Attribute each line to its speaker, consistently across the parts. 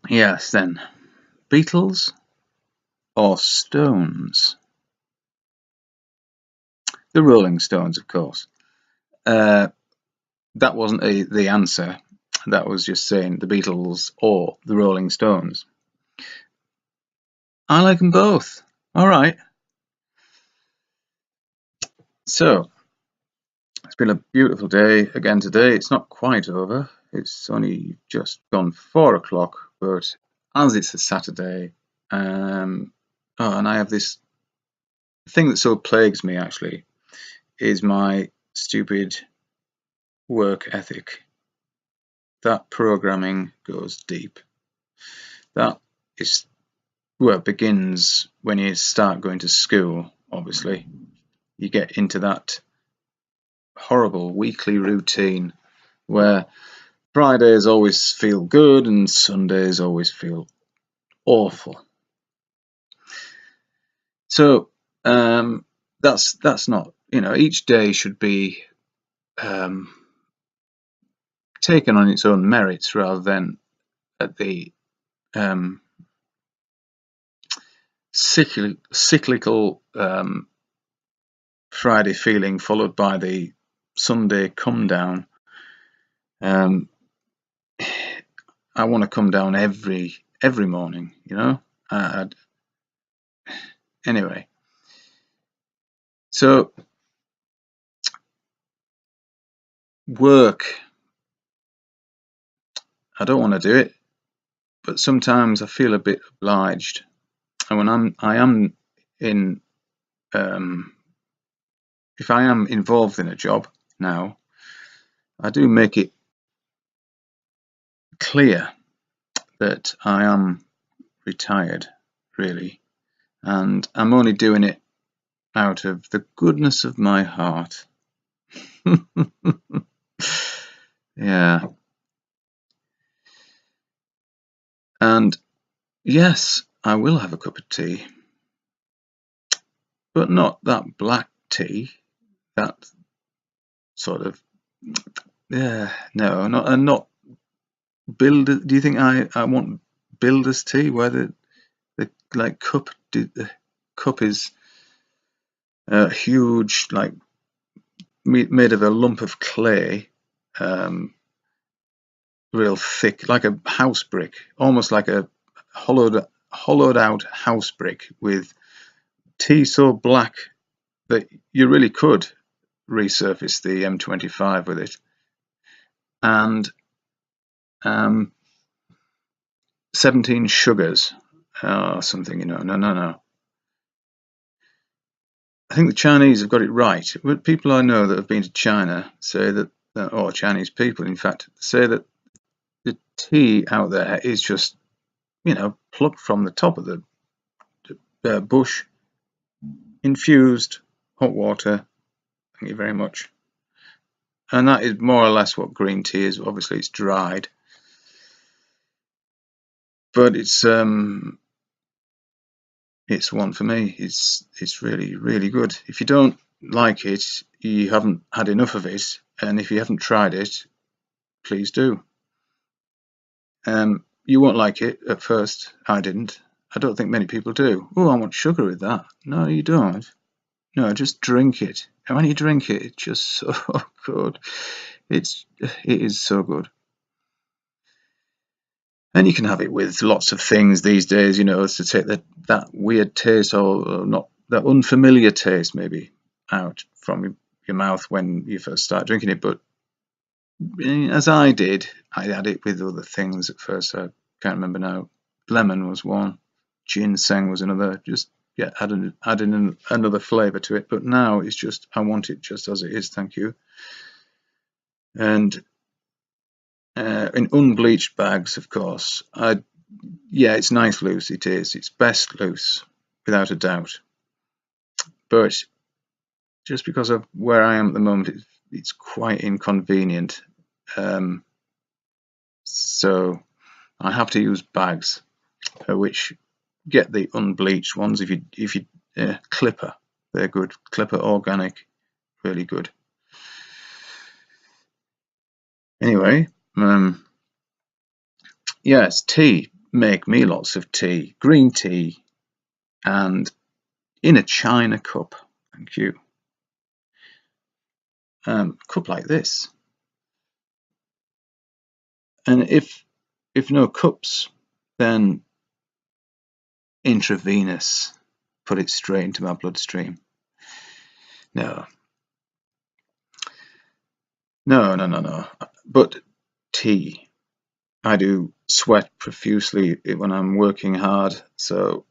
Speaker 1: Yes, then. Beatles or Stones? The Rolling Stones, of course. Uh, that wasn't the answer. That was just saying the Beatles or the Rolling Stones. I like them both. All right. So, it's been a beautiful day again today. It's not quite over. It's only just gone 4 o'clock, but as it's a Saturday, and I have this thing that so plagues me actually is my stupid work ethic. That programming goes deep. That is well, it begins when you start going to school, obviously. You get into that horrible weekly routine where Fridays always feel good and Sundays always feel awful. So that's not, each day should be um, taken on its own merits rather than at the um, cyclical Friday feeling followed by the Sunday come down. Um, I want to come down every morning, Anyway, so work. I don't want to do it, but sometimes I feel a bit obliged. And when I am in, if I am involved in a job now, I do make it clear that I am retired, really, and I'm only doing it out of the goodness of my heart. Yeah. And yes, I will have a cup of tea, but not that black tea, that sort of, yeah, no, not builder. Do you think I want builder's tea where the like the cup is huge, like made of a lump of clay, um, real thick, like a house brick, almost like a hollowed out house brick with tea so black that you really could resurface the M25 with it, and um, 17 sugars or something. No. I think the Chinese have got it right. But people I know that have been to China say that, or Chinese people, in fact, say that the tea out there is just, plucked from the top of the bush, infused, hot water. Thank you very much. And that is more or less what green tea is. Obviously, it's dried, but it's one for me. It's really, really good. If you don't like it, you haven't had enough of it, and if you haven't tried it, please do. You won't like it at first. I didn't. I don't think many people do. Oh, I want sugar with that. No, you don't. No, just drink it. And when you drink it, it's just so good. It is so good. And you can have it with lots of things these days, to take that weird taste or not that unfamiliar taste maybe out from your mouth when you first start drinking it. But as I did, I had it with other things at first. I can't remember now. Lemon was one, ginseng was another. Just adding another flavour to it. But now it's just I want it just as it is. Thank you. And in unbleached bags, of course. It's nice loose. It is. It's best loose, without a doubt. But just because of where I am at the moment, it's quite inconvenient. So I have to use bags, which get the unbleached ones. If you Clipper, they're good. Clipper Organic, really good. Anyway, yes, tea. Make me lots of tea. Green tea, and in a china cup. Thank you. Cup like this. And if no cups, then intravenous. Put it straight into my bloodstream. No. No. But tea. I do sweat profusely when I'm working hard, so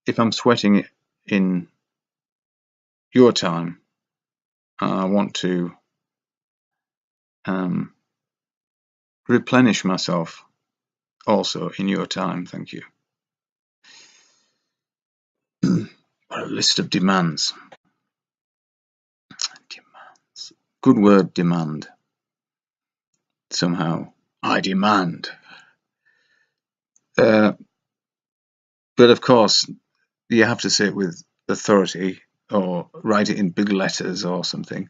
Speaker 1: if I'm sweating in your time, I want to replenish myself also in your time. Thank you. What a list of demands. Demands. Good word, demand. Somehow, I demand. But of course, you have to say it with authority or write it in big letters or something.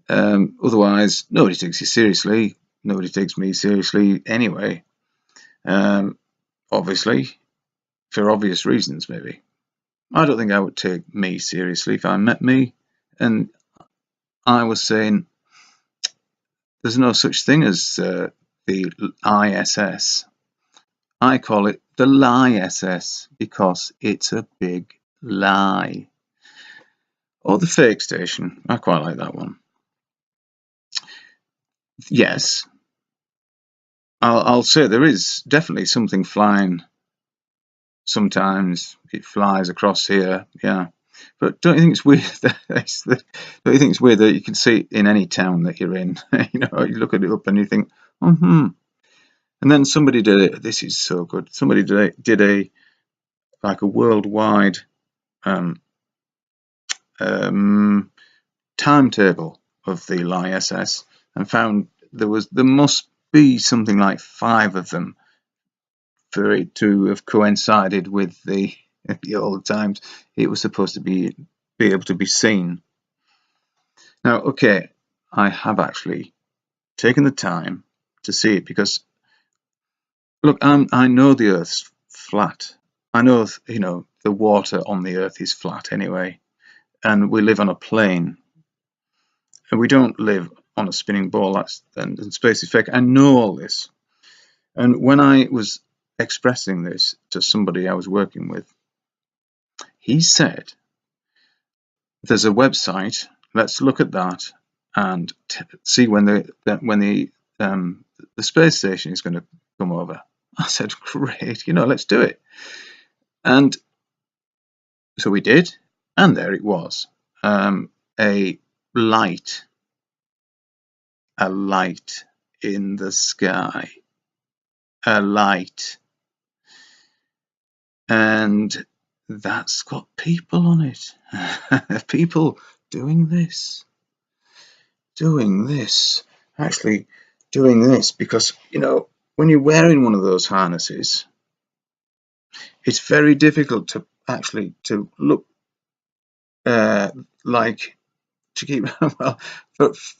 Speaker 1: Otherwise, nobody takes you seriously. Nobody takes me seriously anyway. Obviously, for obvious reasons, maybe. I don't think I would take me seriously if I met me and I was saying there's no such thing as the ISS. I call it the lie-SS because it's a big lie. Or the fake station. I quite like that one. Yes, I'll say there is definitely something flying. Sometimes it flies across here, yeah. But don't you think it's weird don't you think it's weird that you can see it in any town that you're in? You know, you look at it up and you think, and then somebody did it. This is so good. Somebody did a like a worldwide timetable of the LISS and found there must be something like 5 of them for it to have coincided with the old times it was supposed to be able to be seen. Now, okay, I have actually taken the time to see it because, look, I know the Earth's flat. I know, you know, the water on the Earth is flat anyway, and we live on a plane, and we don't live on a spinning ball. And space is fake. I know all this, and when I was expressing this to somebody I was working with, he said, "There's a website. Let's look at that and see when the space station is going to come over." I said, "Great, you know, let's do it." And so we did, and there it was, a light in the sky, a light, and that's got people on it. People doing this, actually doing this, because, you know, when you're wearing one of those harnesses, it's very difficult to actually to look like to keep well.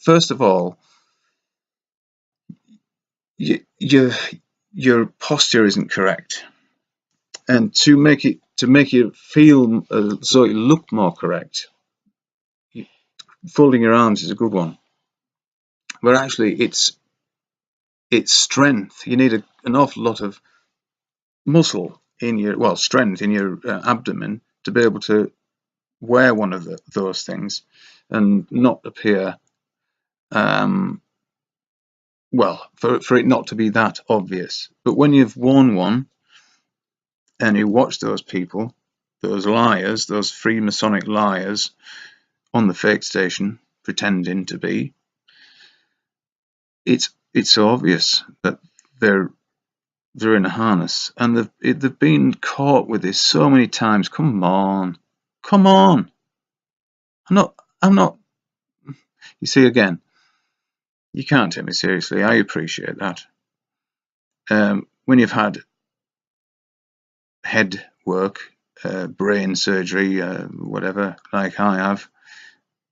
Speaker 1: First of all, your posture isn't correct, and to make it feel so it look more correct, folding your arms is a good one. But actually, it's strength. You need an awful lot of muscle in your strength in your abdomen to be able to wear one of those things and not appear for it not to be that obvious. But when you've worn one and you watch those people, those liars, those Freemasonic liars on the fake station pretending to be, it's so obvious that they're in a harness, and they've been caught with this so many times. Come on. I'm not. You see, again, you can't take me seriously. I appreciate that. When you've had head work, brain surgery, whatever, like I have,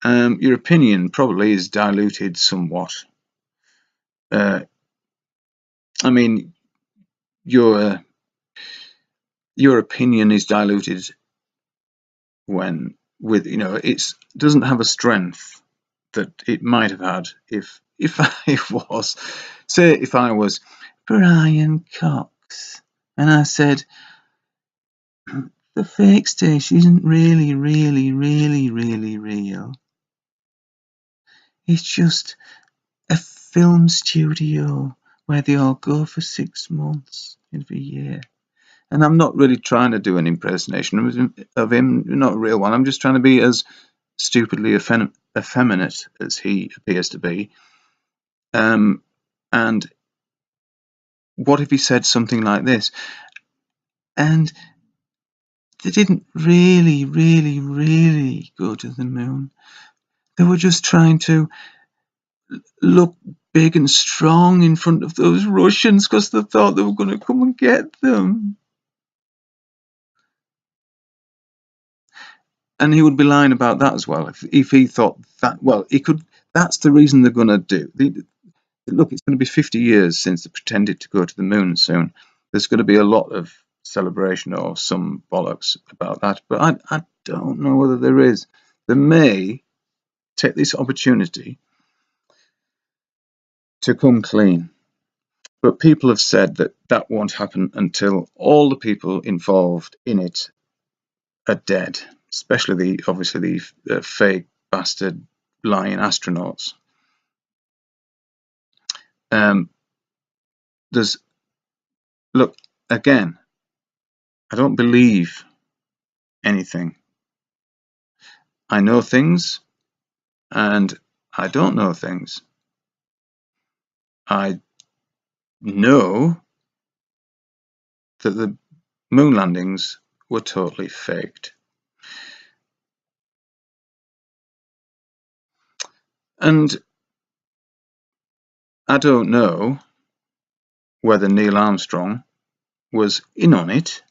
Speaker 1: your opinion probably is diluted somewhat. I mean, your opinion is diluted when it doesn't have a strength that it might have had if I was, say, if I was Brian Cox and I said the fake station isn't really real. It's just a film studio where they all go for 6 months every year. And I'm not really trying to do an impersonation of him, not a real one. I'm just trying to be as stupidly effeminate as he appears to be. And what if he said something like this? And they didn't really go to the moon. They were just trying to look big and strong in front of those Russians because they thought they were going to come and get them. And he would be lying about that as well. If he thought that, well, he could. That's the reason they're going to do. Look, it's going to be 50 years since they pretended to go to the moon soon. There's going to be a lot of celebration or some bollocks about that, but I don't know whether there is. They may take this opportunity to come clean. But people have said that that won't happen until all the people involved in it are dead, especially obviously the fake bastard lying astronauts. Look, again, I don't believe anything. I know things and I don't know things. I know that the moon landings were totally faked. And I don't know whether Neil Armstrong was in on it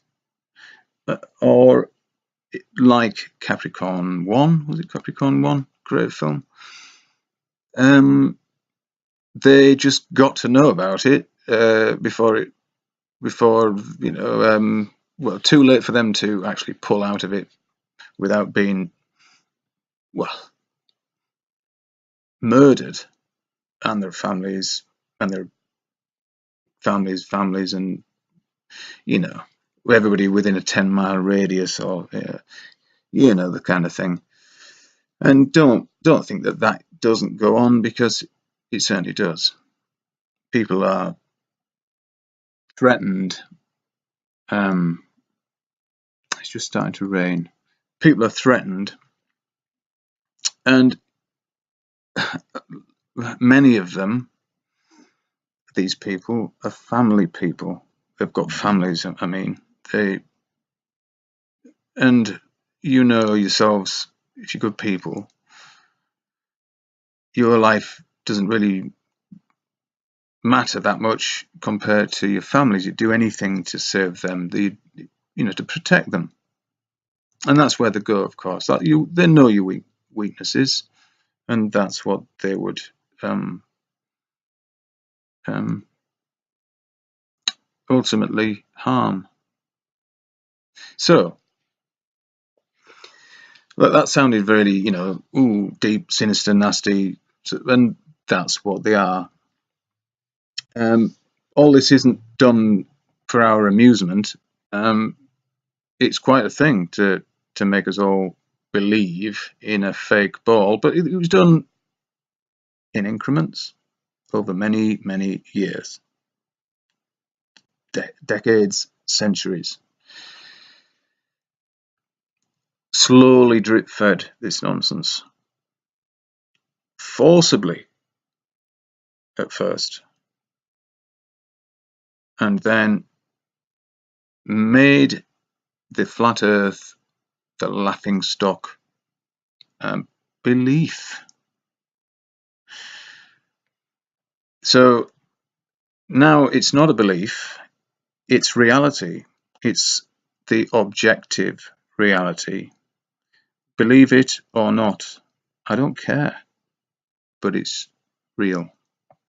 Speaker 1: or like Capricorn 1, was it Capricorn 1? Great film. They just got to know about it before well, too late for them to actually pull out of it without being, well, murdered, and their families and everybody within a 10-mile radius, or the kind of thing. And don't think that doesn't go on, because it certainly does. People are threatened. It's just starting to rain. People are threatened, and many of them, these people, are family people. They've got families. I mean, and yourselves, if you're good people, your life doesn't really matter that much compared to your families. You do anything to serve them, to protect them, and that's where they go. Of course, they know your weaknesses, and that's what they would ultimately harm. So that sounded very, deep, sinister, nasty, and that's what they are. All this isn't done for our amusement. It's quite a thing to make us all believe in a fake ball, but it was done in increments over many, many years, decades, centuries. Slowly drip-fed this nonsense, forcibly at first, and then made the flat earth the laughing stock belief. So now it's not a belief, it's reality. It's the objective reality. Believe it or not, I don't care, but it's real.